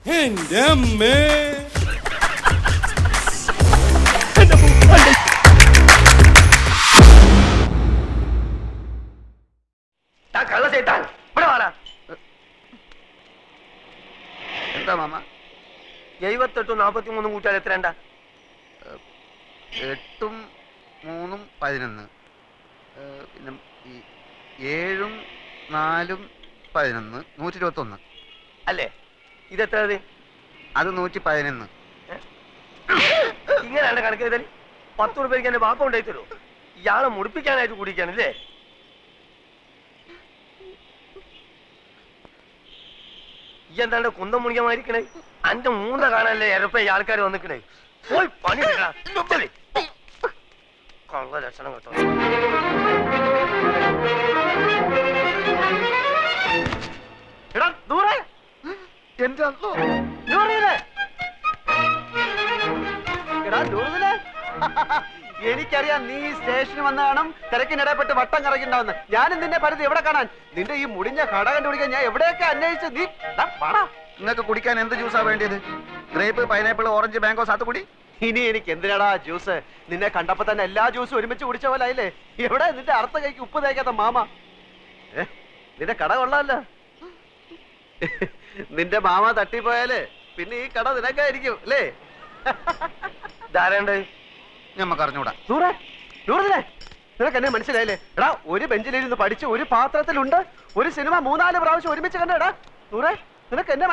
എന്റെ അമ്മേ. എന്താ മാമ? 78 43 കൂട്ടിയാൽ എത്രണ്ടാ? 8 3 11. പിന്നെ 7 4 11 121. അല്ലേ? ഇതെത്ര? അത് 111. ഇങ്ങനെയാണ് കണക്ക് ചെയ്താൽ 10 രൂപയ്ക്ക് എന്റെ ബാപ്പ ഉണ്ടായി തരൂ. ഇയാളെ മുടിപ്പിക്കാനായിട്ട് കുടിക്കാനല്ലേ? ഈ എന്താണ്ട് കുന്തം മുണിക്കമായിരിക്കണേ? അന്റെ മൂന്ന കാണാനല്ലേ എരപ്പ ആൾക്കാർ വന്നിക്കണേ? പോയി പണി കള്ള ലക്ഷണം കേട്ടോ. എടാ ദൂരെ എന്റെ അല്ലോ എനിക്കറിയാം നീ സ്റ്റേഷനിൽ വന്ന കാണും തിരക്കിനിടപെട്ട് വട്ടം കറക്കിണ്ടാവുന്ന. ഞാനും നിന്നെ പരിധി എവിടെ കാണാൻ? നിന്റെ ഈ മുടിഞ്ഞ കട കണ്ടുപിടിക്കാൻ ഞാൻ എവിടെയൊക്കെ അന്വേഷിച്ച് നീ നിങ്ങൾക്ക് കുടിക്കാൻ എന്ത് ജ്യൂസാ വേണ്ടിയത്? ഗ്രേപ്പ്, പൈനാപ്പിൾ, ഓറഞ്ച്, മാംഗോ, സാത്തുകുടി? ഇനി എനിക്ക് എന്തിനാടാ ജ്യൂസ്? നിന്നെ കണ്ടപ്പോ തന്നെ എല്ലാ ജ്യൂസും ഒരുമിച്ച് കുടിച്ച പോലെ ആയില്ലേ? എവിടെ നിന്റെ അർത്ഥ കൈക്ക് ഉപ്പ് തേക്കാത്ത മാമ? നിന്റെ കട കൊള്ളാമല്ലോ. നിന്റെ മാമ തട്ടിപ്പോയാല് പിന്നെ ഈ കട നിനക്കായിരിക്കും അല്ലേ? ധാരണ്ട് ഞമ്മക്ക് അറിഞ്ഞൂടാ. ദൂരെ ദൂരത്തില്ലേ? നിനക്ക് എന്നെ മനസ്സിലായില്ലേ? എടാ ഒരു ബെഞ്ചിലിരുന്ന് പഠിച്ച് ഒരു പാത്രത്തിലുണ്ട് ഒരു സിനിമ 3-4 പ്രാവശ്യം ഒരുമിച്ച് കണ്ടേടാ. ദൂരെ നിനക്ക് എന്നെ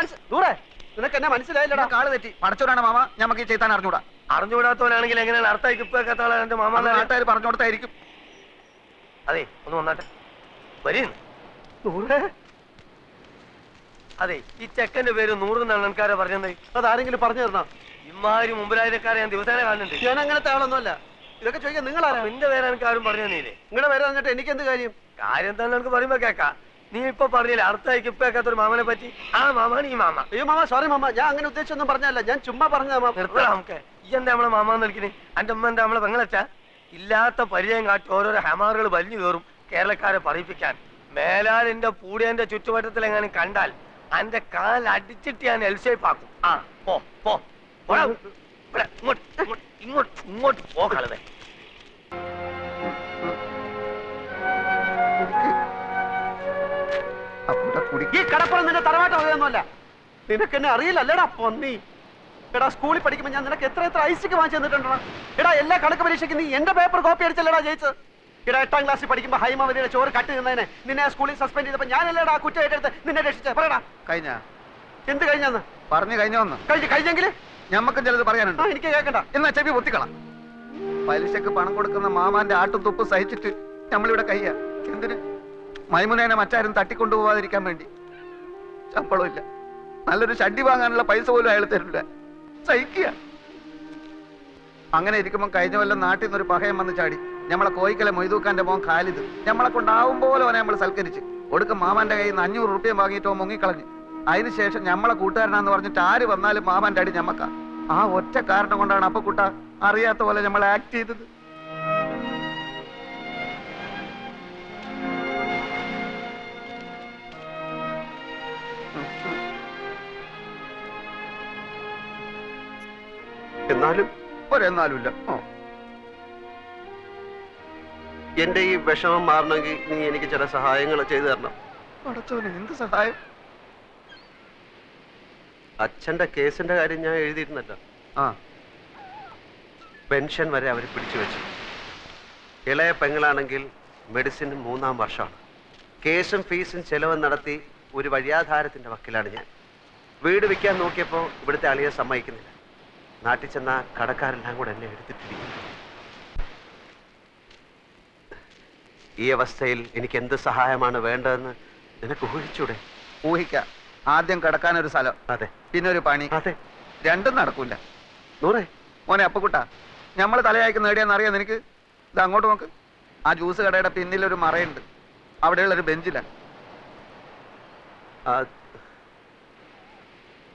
നിനക്ക് എന്നെ മനസ്സിലായില്ലടാ. കാള് തെറ്റി. പടച്ചോടാണ് മാമ. ഞമ്മക്ക് ഈ ചെയ്താൻ അറിഞ്ഞൂടാ. അറിഞ്ഞുകൂടാത്തവനാണെങ്കിൽ എങ്ങനെയാണ് അർത്ഥം ഇപ്പൊക്കെ എന്റെ മാമ? നാട്ടുകാർ പറഞ്ഞു കൊടുത്തായിരിക്കും. അതെ ഒന്ന് വന്നാട്ടെ വരീ. അതെ ഈ ചെക്കന്റെ പേര് 100 എന്നാണ് ആൾക്കാരെ പറഞ്ഞത്. അതാരെങ്കിലും പറഞ്ഞു തരണോ? ഇമാതിരി മുമ്പിലായക്കാരെ ഞാൻ ദിവസേന കാണുന്നുണ്ട്. ഞാൻ അങ്ങനത്തെ ആളൊന്നുമല്ല. ഇതൊക്കെ ചോദിക്കാൻ നിങ്ങളാരാ? നിന്റെ പേര് എനിക്ക് ആരും പറഞ്ഞു തന്നീല്ലേ? നിങ്ങളുടെ പേര് പറഞ്ഞിട്ട് എനിക്ക് എന്ത് കാര്യം? കാര്യം തന്നെ എനിക്ക് പറയുമ്പോ കേക്കാ. നീ ഇപ്പൊ പറഞ്ഞില്ലേ അർത്ഥമായിക്ക് ഇപ്പൊ കേൾക്കാത്തൊരു മാമനെ പറ്റി? ആ മാമാണ് ഈ മാമ. അയ്യോ മാമ സോറി മാമ, ഞാൻ അങ്ങനെ ഉദ്ദേശിച്ചൊന്നും പറഞ്ഞല്ല. ഞാൻ ചുമ്മാ പറഞ്ഞ നമുക്ക് ഈ എന്താ നമ്മളെ മാമാന്ന് വിളിക്കണേ? എന്റെ അമ്മ എന്താ നമ്മളെ പെങ്ങളച്ചാ? ഇല്ലാത്ത പരിചയം കാട്ടി ഓരോരോ ഹമാറുകൾ വലിഞ്ഞു കയറും കേരളക്കാരെ പറയിപ്പിക്കാൻ. മേലാൽ എന്റെ പൂടിയന്റെ ചുറ്റുവട്ടത്തിൽ എങ്ങനെ കണ്ടാൽ എന്റെ കാൽ അടിച്ചിട്ട് ഞാൻ എൽഷേപ്പാക്കും. ആ പോ പോ ഇങ്ങോട്ട് പോ കളവേ. ഈ കടപ്പുറം നിന്റെ തറവാട്ട് വകയൊന്നുമല്ല. നിനക്ക് എന്നെ അറിയില്ലല്ലേടാ പൊന്നി. എടാ സ്കൂളിൽ പഠിക്കുമ്പോൾ ഞാൻ നിനക്ക് എത്ര ഐസിക്ക് വാങ്ങിച്ചു തന്നിട്ടുണ്ടോ? എടാ എല്ലാ കണക്ക് പരീക്ഷയ്ക്ക് നീ എന്റെ പേപ്പർ കോപ്പി അടിച്ചല്ലേടാ ജയിച്ചത്. എടാ 8ാം ക്ലാസ്സിൽ പഠിക്കുമ്പോൾ ഹൈമാവതിയുടെ ചോറ് കട്ട് ചെയ്യുന്നതിനെ നിന്നെ സ്കൂളിൽ സസ്പെൻഡ് ചെയ്തപ്പോൾ ഞാനല്ലേടാ കുറ്റം ഏറ്റെടുത്ത് നിന്നെ രക്ഷിച്ചത്? പറയടാ. കഴിഞ്ഞ എന്ത് കഴിഞ്ഞാന്ന് പറഞ്ഞു കഴിഞ്ഞോന്ന്? കഴിഞ്ഞെങ്കിൽ ഞമ്മക്കും ചിലത് പറയാനുണ്ട്. എനിക്ക് കേൾക്കണ്ട. എന്നാ ചെവി പൊത്തിക്കളാം. പലിശക്ക് പണം കൊടുക്കുന്ന മാമാന്റെ ആട്ടും തുപ്പ് സഹിച്ചിട്ട് നമ്മളിവിടെ കയ്യ. എന്തിന്? മൈമുനേനെ മറ്റാരും തട്ടിക്കൊണ്ടുപോകാതിരിക്കാൻ വേണ്ടി. ശമ്പളമില്ല, നല്ലൊരു ഷഡ്ഡി വാങ്ങാനുള്ള പൈസ പോലും അയാൾ തരില്ല. സഹിക്കുക. അങ്ങനെ ഇരിക്കുമ്പോൾ കഴിഞ്ഞ കൊല്ലം നാട്ടിൽ നിന്നൊരു പഹയം വന്ന് ചാടി. നമ്മളെ കോയിക്കലെ മൊയ്തൂക്കാന്റെ മോൻ ഖാലിദ് നമ്മളെ കൊണ്ടാവും പോലെ അവനെ നമ്മൾ സൽക്കരിച്ച് ഒടുക്കം മാമാന്റെ കയ്യിൽ നിന്ന് 500 റുപ്യ വാങ്ങിയിട്ടോ മുങ്ങിക്കളഞ്ഞു. അതിനുശേഷം നമ്മളെ കൂട്ടുകാരനാന്ന് പറഞ്ഞിട്ട് ആര് വന്നാലും മാമാന്റെ അടി ഞമ്മക്ക. ആ ഒറ്റ കാരണം കൊണ്ടാണ് അപ്പൊ കൂട്ട അറിയാത്ത പോലെ നമ്മൾ ആക്ട് ചെയ്തത്. എന്നാലും ഒരെന്നാലുമില്ല. എന്റെ ഈ വിഷമം മാറണമെങ്കിൽ നീ എനിക്ക് ചില സഹായങ്ങൾ ചെയ്തു തരണം. പടച്ചോനെ, എന്ത് സഹായം? അച്ഛന്റെ കേസിന്റെ കാര്യം ഞാൻ എഴുതിയിരുന്നല്ലോ. പെൻഷൻ വരെ അവർ പിടിച്ചു വെച്ചു. ഇളയ പെങ്ങളാണെങ്കിൽ മെഡിസിൻ 3ാം വർഷമാണ്. കേസും ഫീസും ചെലവും നടത്തി ഒരു വഴിയാധാരത്തിന്റെ വക്കിലാണ് ഞാൻ. വീട് വിൽക്കാൻ നോക്കിയപ്പോൾ ഇവിടുത്തെ അളിയെ സമ്മതിക്കുന്നില്ല. നാട്ടിൽ ചെന്ന കടക്കാരെല്ലാം കൂടെ എന്നെ എടുത്തിട്ടിരിക്കുന്നു. ഈ അവസ്ഥയിൽ എനിക്ക് എന്ത് സഹായമാണ് വേണ്ടതെന്ന് നിനക്ക് ഊഹിച്ചൂടെ? ഊഹിക്കാം. ആദ്യം കിടക്കാനൊരു സ്ഥലം, അതെ, പിന്നെ ഒരു പണി. അതെ, രണ്ടും നടക്കൂല. നൂറേ മോനെ അപ്പക്കുട്ടാ, നമ്മൾ തലയായിക്കുന്ന നേടിയാന്ന് അറിയാം നിനക്ക്? ഇത് അങ്ങോട്ട് നോക്ക്. ആ ജ്യൂസ് കടയുടെ പിന്നിലൊരു മറയുണ്ട്. അവിടെയുള്ളൊരു ബെഞ്ചിലാണ്.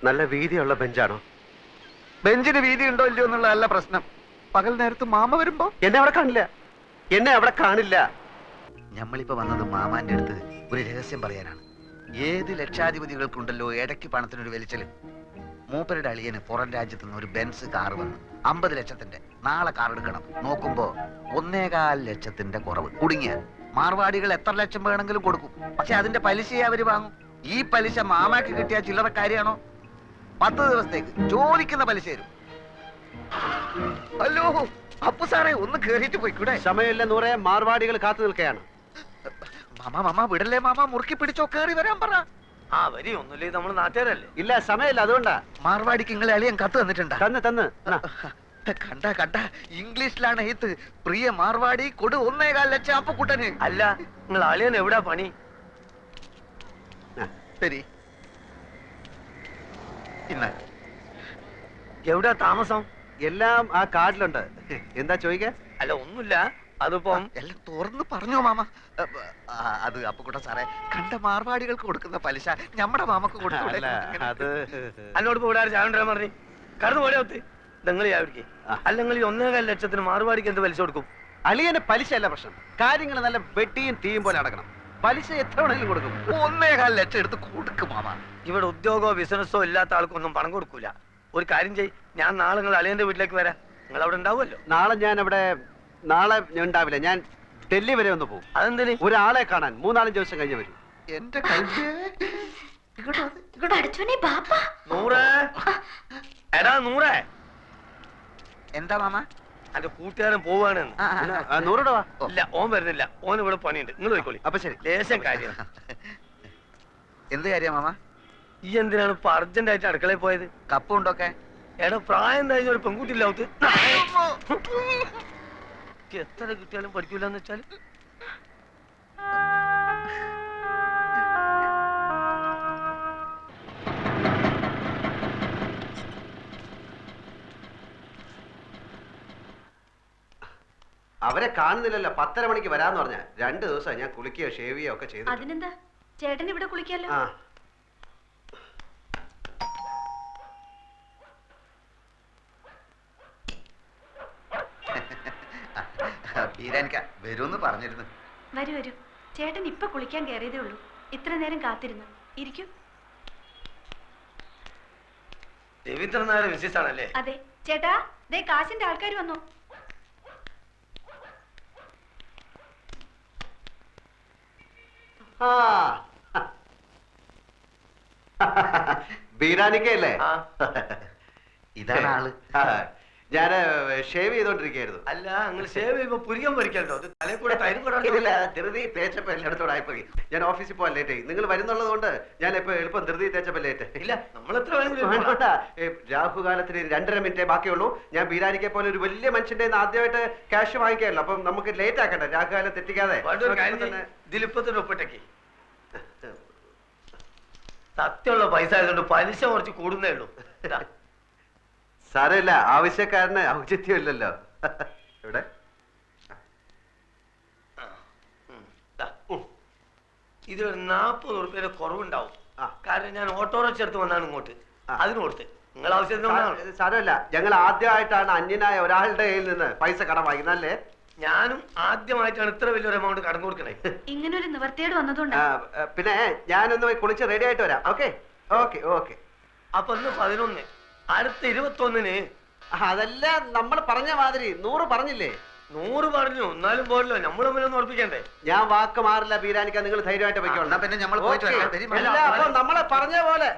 നല്ല വീതിയുള്ള ബെഞ്ചാണോ? ബെഞ്ചിന് വീതി ഉണ്ടോ ഇല്ലയോ എന്നുള്ളതല്ല പ്രശ്നം. പകൽ നേരത്ത് മാമ വരുമ്പോ എന്നെ അവിടെ കാണില്ല. ഞമ്മളിപ്പോ വന്നത് മാമാന്റെ അടുത്ത് ഒരു രഹസ്യം പറയാനാണ്. ഏത് ലക്ഷാധിപതികൾക്കുണ്ടല്ലോ ഇടയ്ക്ക് പണത്തിനൊരു വലിച്ചല്. മൂപ്പരുടെ അളിയന് പുറം രാജ്യത്ത് നിന്ന് ഒരു ബെൻസ് കാർ വന്നു 50 ലക്ഷത്തിന്റെ. നാളെ കാർ എടുക്കണം. നോക്കുമ്പോ 1.25 ലക്ഷത്തിന്റെ കുറവ്. കുടുങ്ങിയ മാർവാടികൾ എത്ര ലക്ഷം വേണമെങ്കിലും കൊടുക്കും. പക്ഷെ അതിന്റെ പലിശയെ അവര് വാങ്ങും. ഈ പലിശ മാമാക്ക് കിട്ടിയ ചില്ലറ കാര്യമാണോ? 10 ദിവസത്തേക്ക് ചോദിക്കുന്ന പലിശ തരും. ഹലോ അപ്പു സാറേ, ഒന്ന് കേറിയിട്ട് പോയിക്കൂടെ? സമയമില്ല നൂറെ, മാർവാടികൾ കാത്തു നിൽക്കുകയാണ്. മാമ വിടല്ലേ മാമ, മുറുക്കി പിടിച്ചോ, കേറി വരാൻ പറ. ആ വരി ഒന്നുമില്ലേ, നമ്മള് നാട്ടുകാരല്ലേ. ഇല്ല സമയമില്ല, അതുകൊണ്ടാ. മാർവാടിക്ക് നിങ്ങളെ അളിയൻ കത്ത് തന്നിട്ടുണ്ടാ? തന്ന് കണ്ട ഇംഗ്ലീഷിലാണ് എഴുത്ത്. പ്രിയ മാർവാടി കൊടു 1.25 ലക്ഷം അപ്പുക്കുട്ടന്. അല്ല, നിങ്ങൾ അളിയൻ എവിടാ പണി? ശരി, ഇന്ന എവിടാ താമസം? എല്ലാം ആ കാർഡിലുണ്ട്. എന്താ ചോദിക്ക? അല്ല ഒന്നുമില്ല, അതിപ്പം എല്ലാം തുറന്ന് പറഞ്ഞോ മാമ. അത് അപ്പുക്കുട്ട സാറേ, കണ്ട മാർവാടികൾക്ക് കൊടുക്കുന്ന പലിശ നമ്മുടെ മാമക്ക് കൊടുത്തൂടെ? അത് എന്നോട് ഇപ്പൊ ഇവിടെ ചാവണ്ടാൻ പറഞ്ഞു കടന്നു പോലെ ഒത്ത് നിങ്ങൾ ചാവിടിക്ക്. അല്ലെങ്കിൽ 1.25 ലക്ഷത്തിന് മാർവാടിക്ക് എന്ത് പലിശ കൊടുക്കും? അളിയന് പലിശ അല്ല പ്രശ്നം, കാര്യങ്ങൾ നല്ല വെട്ടിയും തീയും പോലെ നടക്കണം. പലിശ എത്ര വേണമെങ്കിലും കൊടുക്കും. 1.25 ലക്ഷം എടുത്ത് കൊടുക്കും മാമ. ഇവിടെ ഉദ്യോഗമോ ബിസിനസ്സോ ഇല്ലാത്ത ആൾക്കൊന്നും പണം കൊടുക്കൂല. ഒരു കാര്യം ചെയ്, ഞാൻ നാളെ നിങ്ങൾ അളിയന്റെ വീട്ടിലേക്ക് വരാം. നിങ്ങൾ അവിടെ ഉണ്ടാവുമല്ലോ. നാളെ ഞാൻ ഉണ്ടാവില്ല. ഞാൻ ഡൽഹി വരെ ഒന്ന് പോകും. അതെന്തിന്? ഒരാളെ കാണാൻ 3-4 ദിവസം കഴിഞ്ഞ് വരും. എന്റെ കൈ നൂറേ, എടാ നൂറേ, എന്താ മാമ? എന്റെ കൂട്ടുകാരൻ പോവാണ്. നൂറുടെ വാ. ഇല്ല, ഓൻ വരുന്നില്ല. ഓൻ ഇവിടെ പണിയുണ്ട്. നിങ്ങൾ പോയിക്കോളി. അപ്പൊ ശരി. ലേശം കാര്യം. എന്ത് കാര്യം മാമ? ഈ എന്തിനാണ് ഇപ്പൊ അർജന്റ് ആയിട്ട് അടുക്കളയിൽ പോയത്? കപ്പുണ്ടൊക്കെ? എടാ പ്രായം കഴിഞ്ഞ ഒരു പെൺകുട്ടിയില്ല അവത്ത്. എത്ര കിട്ടിയാലും പഠിക്കൂലെന്ന് വെച്ചാല് അവരെ കാണുന്നില്ലല്ലോ. 10:30 മണിക്ക് വരാന്ന് പറഞ്ഞ 2 ദിവസം ഞാൻ കുളിക്കുകയോ ഷേവ് ചെയ്യുകയോ ഒക്കെ ചെയ്തു. അതിനെന്താ, ചേട്ടൻ ഇവിടെ കുളിക്കാലോ. വരൂന്ന് പറഞ്ഞിരുന്നു. വരൂ വരൂ, ചേട്ടൻ ഇപ്പൊ കുളിക്കാൻ കയറിയതേ ഉള്ളൂ. ഇത്ര നേരം കാത്തിരുന്നു. ഇരിക്കൂ. രവീന്ദ്രൻ നായർ മിസ്സിസ് ആണല്ലേ? അതെ ചേട്ടാ, ദേ കാശിന്റെ ആൾക്കാർ വന്നു. ബീരാനിക്കല്ലേ? ഇതാണ് ആള്. ഞാന് ഷേവ് ചെയ്തോണ്ടിരിക്കായിരുന്നു. അല്ല, നിങ്ങൾ ഷേവ് ചെയ്യുമ്പോ പുരികം പറിക്കല്ലോ. തലയിൽ കൂടെ തൈരും കൂടെ ധൃതി തേച്ചപ്പോ എല്ലായിടത്തോടെ ആയിപ്പോയി. ഞാൻ ഓഫീസിൽ പോകാൻ ലേറ്റ് ആയി. നിങ്ങൾ വരുന്നുള്ളത് കൊണ്ട് ഞാൻ ഇപ്പൊ എളുപ്പം ധൃതി തേച്ചപ്പോ ലേറ്റ്. ഇല്ല, നമ്മൾ എത്ര രാഹുകാലത്തിന് 2.5 മിനിറ്റേ ബാക്കിയുള്ളൂ. ഞാൻ ബീരാനിക്കെ പോലെ ഒരു വലിയ മനുഷ്യന്റെ ആദ്യമായിട്ട് ക്യാഷ് വാങ്ങിക്കാമല്ലോ. അപ്പം നമുക്ക് ലേറ്റ് ആക്കണ്ട, രാഹുകാലം തെറ്റിക്കാതെ. ദിലിപ്പത്തിന്റെ ഒപ്പിട്ടേക്ക് സത്യമുള്ള പൈസ ആയതുകൊണ്ട് പലിശ കുറച്ച് കൂടുന്നേ ഉള്ളൂ. സാരമില്ല, ആവശ്യക്കാരന് ഔചിത്യമില്ലല്ലോ. ഇവിടെ ഇതൊരു 40 ഉറുപ്പിയുടെ കുറവുണ്ടാവും. കാരണം ഞാൻ ഓട്ടോറിക്ഷ എടുത്ത് വന്നാണ് ഇങ്ങോട്ട്. അതിന് കൊടുത്ത് നിങ്ങൾ ആവശ്യത്തിന്. സാരമില്ല, ഞങ്ങൾ ആദ്യമായിട്ടാണ് അന്യനായ ഒരാളുടെ കയ്യിൽ നിന്ന് പൈസ കടം വാങ്ങിക്കുന്നല്ലേ. ഞാനും ആദ്യമായിട്ടാണ് ഇത്ര വലിയൊരു എമൗണ്ട് കടം കൊടുക്കണേ. ഇങ്ങനൊരു നിവർത്തിയോട് വന്നതുകൊണ്ട്. പിന്നെ ഞാനൊന്ന് കുളിച്ച് റെഡി ആയിട്ട് വരാം. Okay okay okay. അപ്പൊ ഇന്ന് 11, അടുത്ത 21-ന്. അതല്ല നമ്മൾ പറഞ്ഞ മാതിരി 100 പറഞ്ഞില്ലേ? 100 പറഞ്ഞു, എന്നാലും പോരല്ലോ. നമ്മൾ തമ്മിലൊന്നും ഉറപ്പിക്കണ്ടേ? ഞാൻ വാക്ക് മാറില്ല ബീരാനിക്ക, നിങ്ങൾ ധൈര്യമായിട്ട് വെക്കോളൂ. പിന്നെ നമ്മൾ പോയിട്ട് നമ്മളെ പറഞ്ഞ പോലെ.